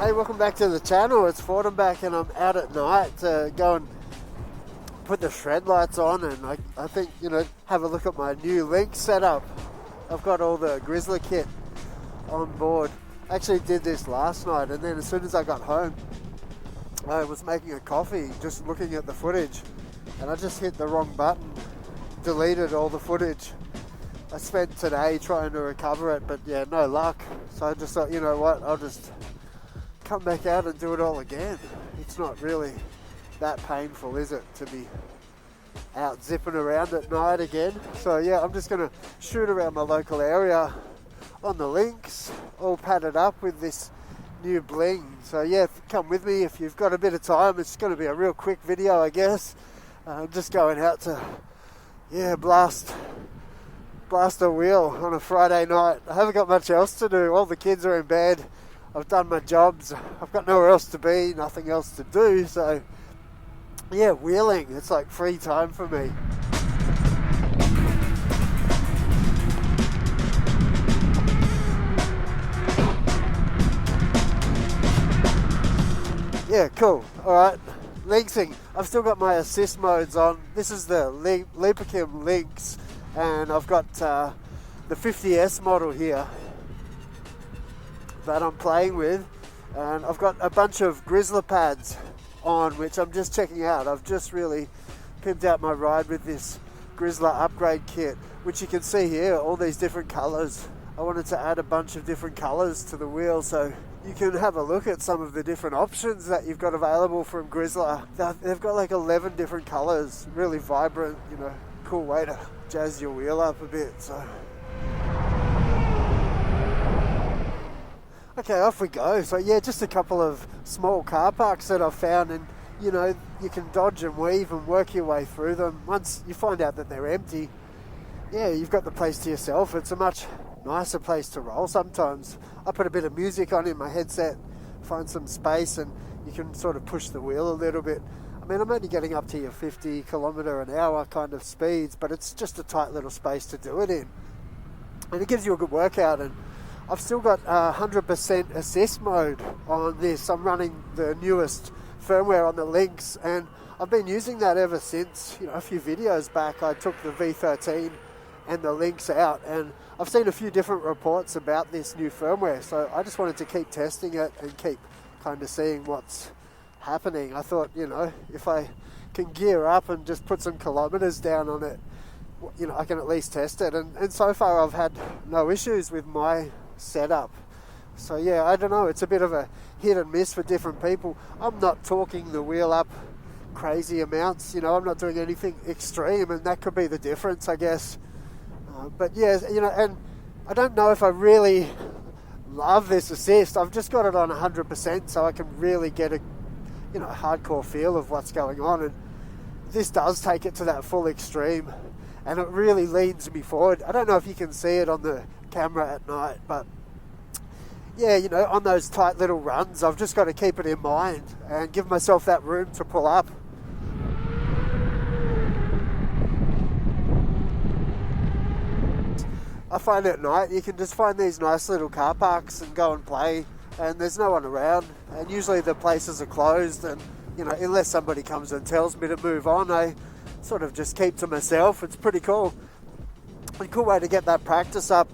Hey, welcome back to the channel. It's Ford. I'm back and I'm out at night to go and put the Shredlights on, and I think, you know, have a look at my new Lynx setup. I've got all the Grizzla kit on board. I actually did this last night, and then as soon as I got home, I was making a coffee, just looking at the footage, and I just hit the wrong button, deleted all the footage. I spent today trying to recover it, but yeah, no luck. So I just thought, you know what, I'll just come back out and do it all again. It's not really that painful, is it, to be out zipping around at night again? So yeah, I'm just gonna shoot around my local area on the Lynx, all padded up with this new bling. So yeah, come with me if you've got a bit of time. It's going to be a real quick video, I guess. I'm just going out to, yeah, blast a wheel on a Friday night. I haven't got much else to do. All the kids are in bed. I've done my jobs. I've got nowhere else to be, nothing else to do. So yeah, wheeling, it's like free time for me. Yeah, cool. Alright, Lynxing. I've still got my assist modes on. This is the LEAPERKIM LYNX, and I've got the 50S model here that I'm playing with, and I've got a bunch of Grizzla pads on, which I'm just checking out. I've just really pimped out my ride with this Grizzla upgrade kit, which you can see here, all these different colors. I wanted to add a bunch of different colors to the wheel, so you can have a look at some of the different options that you've got available from Grizzla. They've got like 11 different colors, really vibrant, you know, cool way to jazz your wheel up a bit. So okay, off we go. So yeah, just a couple of small car parks that I've found, and you know, you can dodge and weave and work your way through them. Once you find out that they're empty, yeah, you've got the place to yourself. It's a much nicer place to roll sometimes. I put a bit of music on in my headset, find some space, and you can sort of push the wheel a little bit. I mean, I'm only getting up to your 50 km/h kind of speeds, but it's just a tight little space to do it in. And it gives you a good workout, and I've still got 100% assist mode on this. I'm running the newest firmware on the Lynx, and I've been using that ever since. You know, a few videos back, I took the V13 and the Lynx out, and I've seen a few different reports about this new firmware, so I just wanted to keep testing it and keep kind of seeing what's happening. I thought, you know, if I can gear up and just put some kilometers down on it, you know, I can at least test it, and so far I've had no issues with my setup. So yeah, I don't know, it's a bit of a hit and miss for different people. I'm not torquing the wheel up crazy amounts, you know, I'm not doing anything extreme, and that could be the difference, I guess. But yeah, you know, and I don't know if I really love this assist. I've just got it on 100%, so I can really get a, you know, hardcore feel of what's going on, and this does take it to that full extreme, and it really leans me forward. I don't know if you can see it on the camera at night, but yeah, you know, on those tight little runs, I've just got to keep it in mind and give myself that room to pull up. I find at night you can just find these nice little car parks and go and play, and there's no one around, and usually the places are closed, and you know, unless somebody comes and tells me to move on, I sort of just keep to myself. It's pretty cool. A cool way to get that practice up.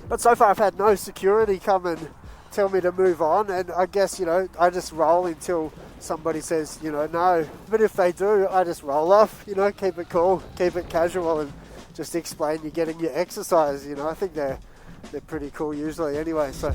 But so far I've had no security come and tell me to move on, and I guess, you know, I just roll until somebody says, you know, no. But if they do, I just roll off, you know, keep it cool, keep it casual, and just explain you're getting your exercise. You know, I think they're pretty cool usually anyway, so.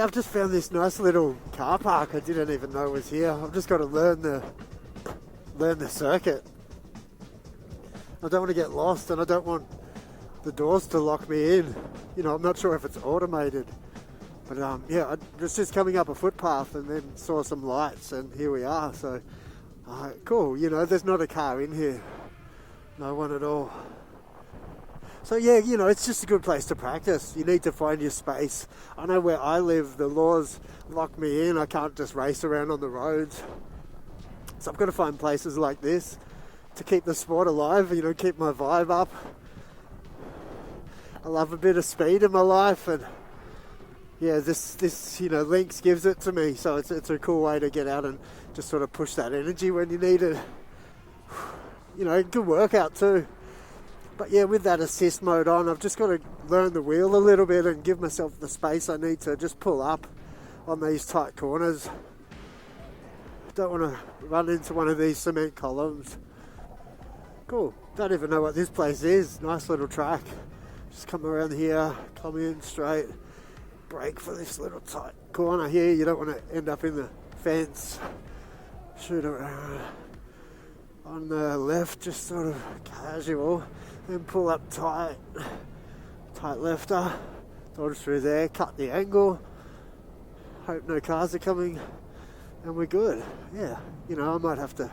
yeah, I've just found this nice little car park I didn't even know was here. I've just got to learn the circuit. I don't want to get lost, and I don't want the doors to lock me in. You know, I'm not sure if it's automated. But yeah, I was just coming up a footpath and then saw some lights, and here we are. So cool, you know, there's not a car in here. No one at all. So yeah, you know, it's just a good place to practice. You need to find your space. I know where I live, the laws lock me in. I can't just race around on the roads. So I've got to find places like this to keep the sport alive, you know, keep my vibe up. I love a bit of speed in my life, and yeah, this you know, Lynx gives it to me. So it's a cool way to get out and just sort of push that energy when you need it. You know, good workout too. But yeah, with that assist mode on, I've just got to learn the wheel a little bit and give myself the space I need to just pull up on these tight corners. Don't want to run into one of these cement columns. Cool. Don't even know what this place is. Nice little track. Just come around here, come in straight, brake for this little tight corner here. You don't want to end up in the fence. Shoot around on the left, just sort of casual. Then pull up tight lefter, dodge through there, cut the angle, hope no cars are coming, and we're good. Yeah, you know, I might have to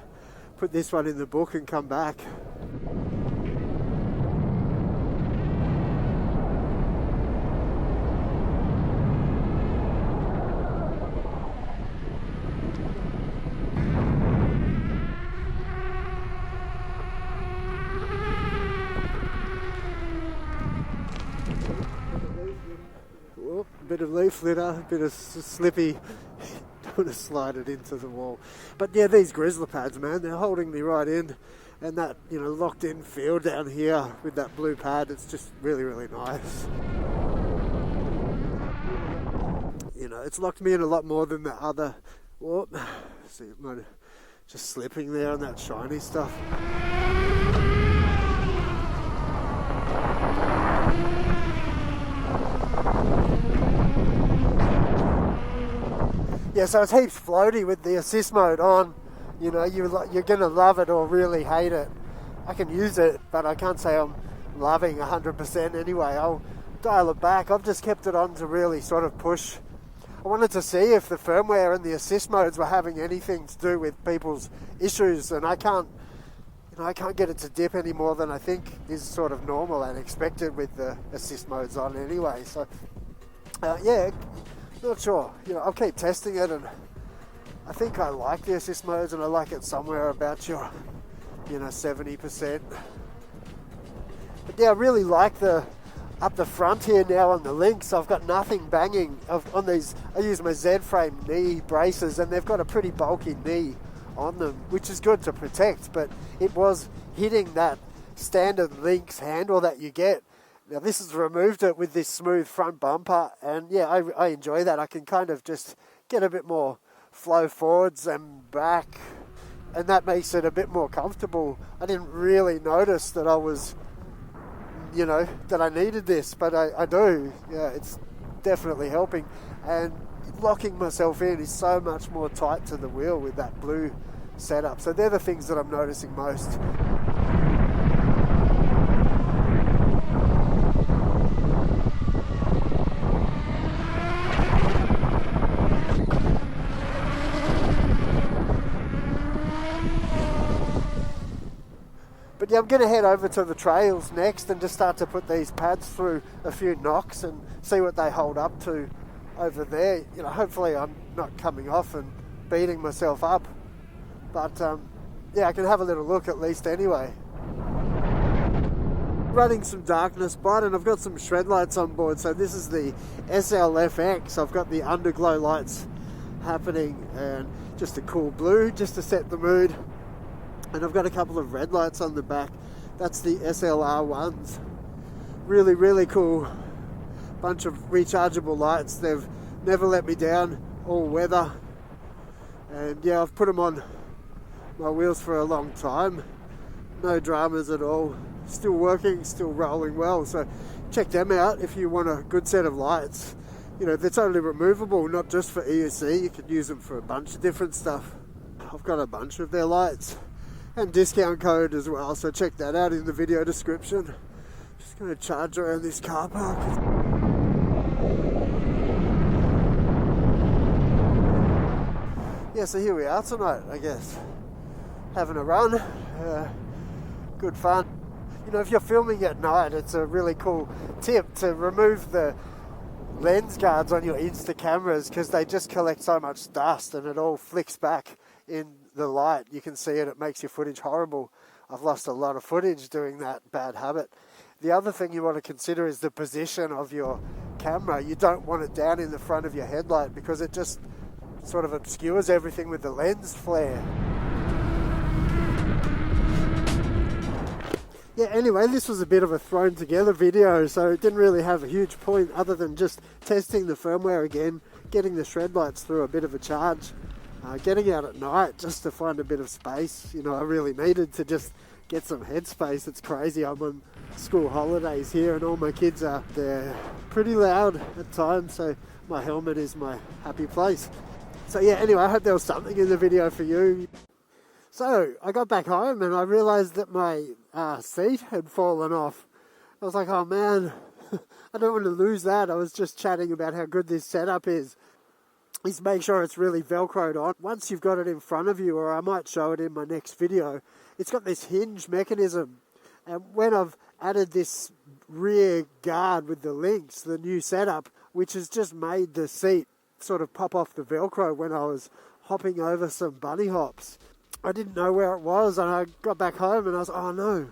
put this one in the book and come back. Bit of leaf litter, bit of slippy. Don't want to slide it into the wall. But yeah, these Grizzla pads, man, they're holding me right in, and that, you know, locked in feel down here with that blue pad, it's just really, really nice. You know, it's locked me in a lot more than the other. Whoop, see, it might just slipping there on that shiny stuff. Yeah, so it's heaps floaty with the assist mode on. You know, you're going to love it or really hate it. I can use it, but I can't say I'm loving 100% anyway. I'll dial it back. I've just kept it on to really sort of push. I wanted to see if the firmware and the assist modes were having anything to do with people's issues, and I can't get it to dip any more than I think is sort of normal and expected with the assist modes on anyway. So, yeah. Not sure. You know, I'll keep testing it, and I think I like the assist modes, and I like it somewhere about your, you know, 70%. But yeah, I really like the up the front here now on the Lynx. I've got nothing banging on these. I use my Z-frame knee braces, and they've got a pretty bulky knee on them, which is good to protect. But it was hitting that standard Lynx handle that you get. Now this has removed it with this smooth front bumper, and yeah, I enjoy that. I can kind of just get a bit more flow forwards and back, and that makes it a bit more comfortable. I didn't really notice that I was, you know, that I needed this, but I do. Yeah, it's definitely helping, and locking myself in is so much more tight to the wheel with that blue setup. So they're the things that I'm noticing most. But yeah, I'm going to head over to the trails next and just start to put these pads through a few knocks and see what they hold up to over there. You know, hopefully I'm not coming off and beating myself up. But yeah, I can have a little look at least anyway. Running some darkness bot, and I've got some Shredlights on board. So this is the SLFX. I've got the underglow lights happening, and just a cool blue just to set the mood. And I've got a couple of red lights on the back. That's the SLR ones. Really, really cool bunch of rechargeable lights. They've never let me down, all weather. And yeah, I've put them on my wheels for a long time. No dramas at all. Still working, still rolling well. So check them out if you want a good set of lights You know, they're totally removable, not just for ESC, you can use them for a bunch of different stuff. I've got a bunch of their lights and discount code as well, so check that out in the video description. Just going to charge around this car park. Yeah, so here we are tonight, I guess. Having a run, good fun. You know, if you're filming at night, it's a really cool tip to remove the lens guards on your Insta cameras, because they just collect so much dust and it all flicks back in the light. You can see it, it makes your footage horrible. I've lost a lot of footage doing that bad habit. The other thing you want to consider is the position of your camera. You don't want it down in the front of your headlight because it just sort of obscures everything with the lens flare. Yeah, anyway, this was a bit of a thrown together video, so it didn't really have a huge point other than just testing the firmware again, getting the Shredlights through a bit of a charge, getting out at night just to find a bit of space. You know, I really needed to just get some headspace. It's crazy, I'm on school holidays here and all my kids are there, pretty loud at times, so my helmet is my happy place. So yeah, anyway, I hope there was something in the video for you. So I got back home and I realised that my seat had fallen off. I was like, oh man, I don't want to lose that. I was just chatting about how good this setup is make sure it's really velcroed on. Once you've got it in front of you, or I might show it in my next video, it's got this hinge mechanism. And when I've added this rear guard with the Lynx, the new setup, which has just made the seat sort of pop off the Velcro when I was hopping over some bunny hops. I didn't know where it was, and I got back home and I was, oh no,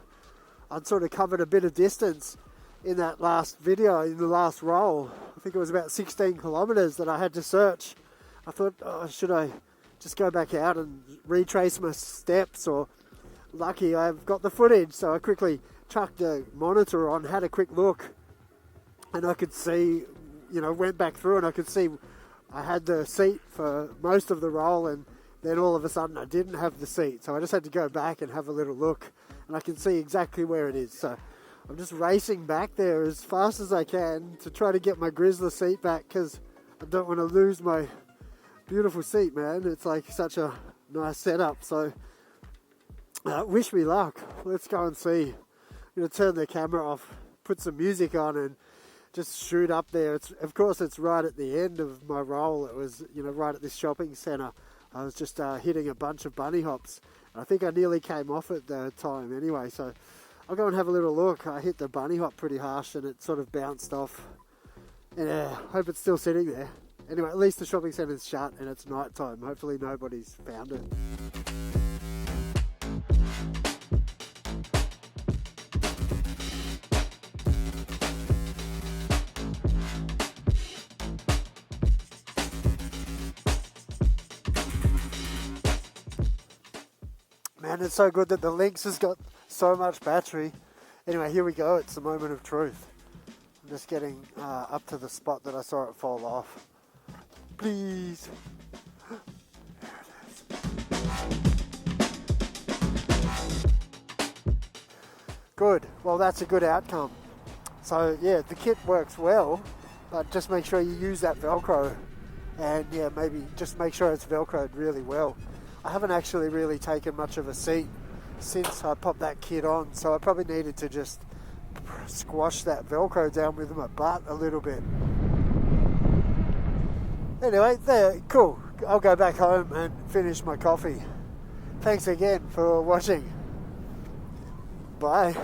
I'd sort of covered a bit of distance in that last video, in the last roll. I think it was about 16 kilometres that I had to search. I thought, oh, should I just go back out and retrace my steps? Or lucky I've got the footage, so I quickly chucked the monitor on, had a quick look, and I could see, you know, went back through and I could see I had the seat for most of the roll, and then all of a sudden I didn't have the seat. So I just had to go back and have a little look, and I can see exactly where it is. So I'm just racing back there as fast as I can to try to get my Grizzla seat back, because I don't want to lose my beautiful seat, man. It's like such a nice setup. So wish me luck. Let's go and see. I'm going to turn the camera off, put some music on, and just shoot up there. Of course, it's right at the end of my roll. It was, you know, right at this shopping centre. I was just hitting a bunch of bunny hops. I think I nearly came off at the time anyway, so I'll go and have a little look. I hit the bunny hop pretty harsh and it sort of bounced off. Yeah, hope it's still sitting there. Anyway, at least the shopping centre's shut and it's night time. Hopefully nobody's found it. Man, it's so good that the Lynx has got so much battery. Anyway, here we go. It's the moment of truth. I'm just getting up to the spot that I saw it fall off. Please. There it is. Good. Well, that's a good outcome. So, yeah, the kit works well, but just make sure you use that Velcro. And, yeah, maybe just make sure it's Velcroed really well. I haven't actually really taken much of a seat since I popped that kit on, so I probably needed to just squash that Velcro down with my butt a little bit. Anyway, there, cool. I'll go back home and finish my coffee. Thanks again for watching. Bye.